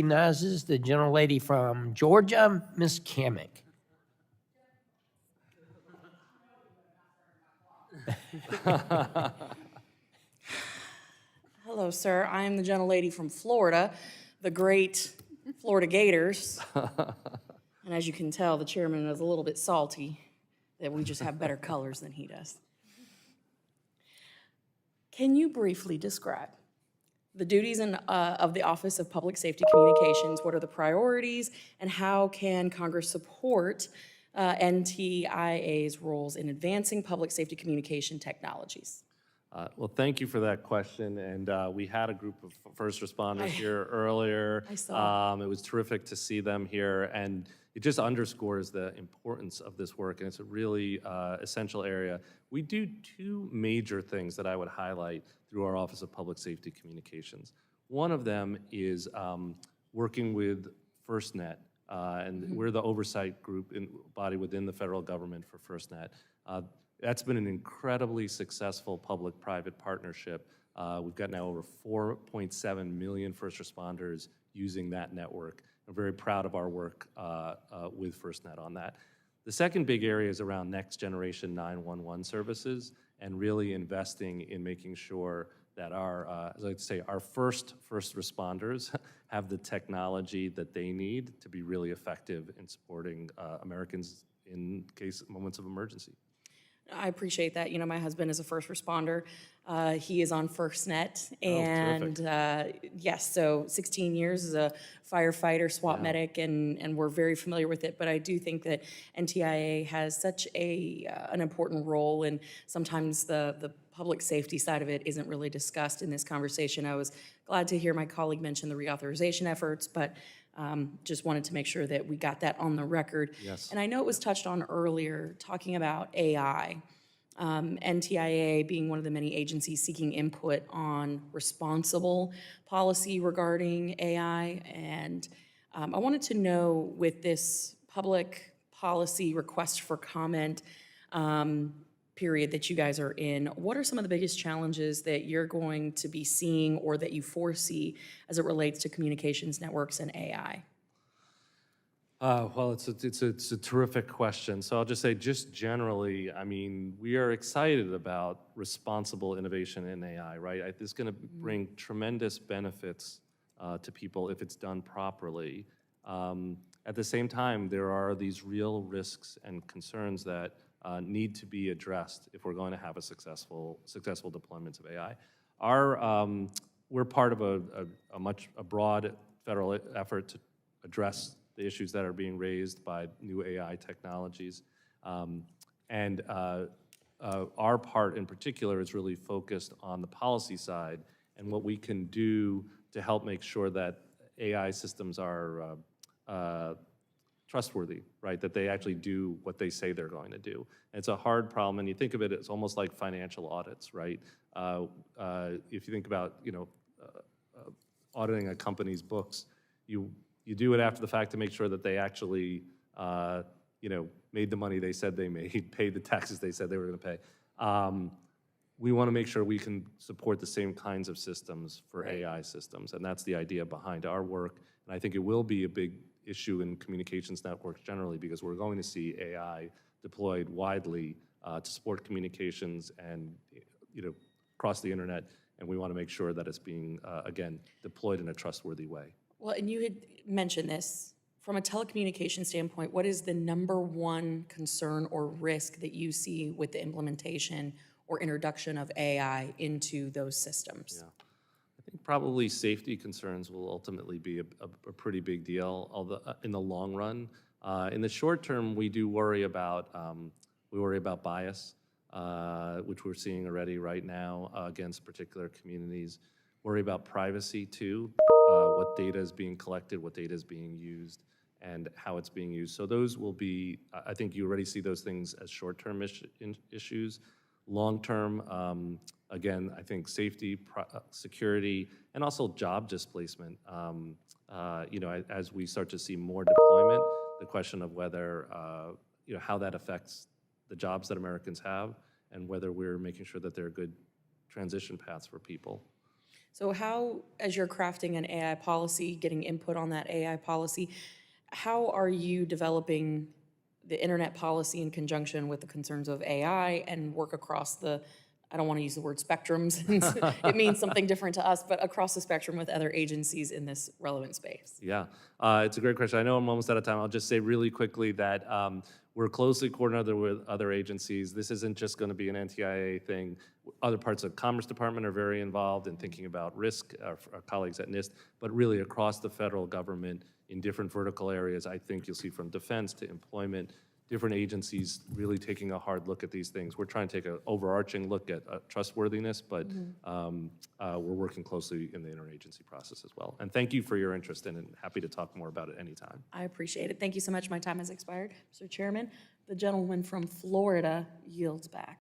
Recognizes the gentlelady from Georgia, Ms. Cammack. Hello, sir. I am the gentlelady from Florida, the great Florida Gators. And as you can tell, the chairman is a little bit salty that we just have better colors than he does. Can you briefly describe the duties of the Office of Public Safety Communications? What are the priorities, and how can Congress support NTIA's roles in advancing public safety communication technologies? Well, thank you for that question. And we had a group of first responders here earlier. I saw. It was terrific to see them here. And it just underscores the importance of this work. And it's a really essential area. We do two major things that I would highlight through our Office of Public Safety Communications. One of them is working with FirstNet. And we're the oversight group body within the federal government for FirstNet. That's been an incredibly successful public-private partnership. We've got now over 4.7 million first responders using that network. I'm very proud of our work with FirstNet on that. The second big area is around next generation 911 services and really investing in making sure that our, as I like to say, our first responders have the technology that they need to be really effective in supporting Americans in moments of emergency. I appreciate that. You know, my husband is a first responder. He is on FirstNet, and yes, so 16 years as a firefighter, SWAT medic, and we're very familiar with it. But I do think that NTIA has such an important role, and sometimes the public safety side of it isn't really discussed in this conversation. I was glad to hear my colleague mention the reauthorization efforts, but just wanted to make sure that we got that on the record. Yes. And I know it was touched on earlier, talking about AI. NTIA being one of the many agencies seeking input on responsible policy regarding AI. And I wanted to know, with this public policy request for comment period that you guys are in, what are some of the biggest challenges that you're going to be seeing or that you foresee as it relates to communications networks and AI? Well, it's a terrific question. So I'll just say, just generally, I mean, we are excited about responsible innovation in AI, right? It's going to bring tremendous benefits to people if it's done properly. At the same time, there are these real risks and concerns that need to be addressed if we're going to have a successful deployments of AI. We're part of a broad federal effort to address the issues that are being raised by new AI technologies. Our part in particular is really focused on the policy side and what we can do to help make sure that AI systems are trustworthy, right? That they actually do what they say they're going to do. And it's a hard problem, and you think of it as almost like financial audits, right? If you think about, auditing a company's books, you do it after the fact to make sure that they actually, made the money they said they made, paid the taxes they said they were going to pay. We want to make sure we can support the same kinds of systems for AI systems, and that's the idea behind our work. And I think it will be a big issue in communications networks generally, because we're going to see AI deployed widely to support communications and across the internet, and we want to make sure that it's being again deployed in a trustworthy way. Well, and you had mentioned this, from a telecommunications standpoint, what is the number one concern or risk that you see with the implementation or introduction of AI into those systems? Yeah. I think probably safety concerns will ultimately be a pretty big deal, although in the long run. In the short term, we do worry about bias, which we're seeing already right now against particular communities. Worry about privacy too, what data is being collected, what data is being used, and how it's being used. So those will be, I think you already see those things as short-term issues. Long-term, again, I think safety, security, and also job displacement. As we start to see more deployment, the question of whether, how that affects the jobs that Americans have, and whether we're making sure that there are good transition paths for people. So how, as you're crafting an AI policy, getting input on that AI policy, how are you developing the internet policy in conjunction with the concerns of AI and work across the, I don't want to use the word spectrums, it means something different to us, but across the spectrum with other agencies in this relevant space? Yeah, it's a great question. I know I'm almost out of time. I'll just say really quickly that we're closely coordinated with other agencies. This isn't just going to be an NTIA thing. Other parts of Commerce Department are very involved in thinking about risk, our colleagues at NIST, but really across the federal government in different vertical areas. I think you'll see from defense to employment, different agencies really taking a hard look at these things. We're trying to take an overarching look at trustworthiness, but we're working closely in the interagency process as well. And thank you for your interest and happy to talk more about it anytime. I appreciate it. Thank you so much. My time has expired, Mr. Chairman. The gentleman from Florida yields back.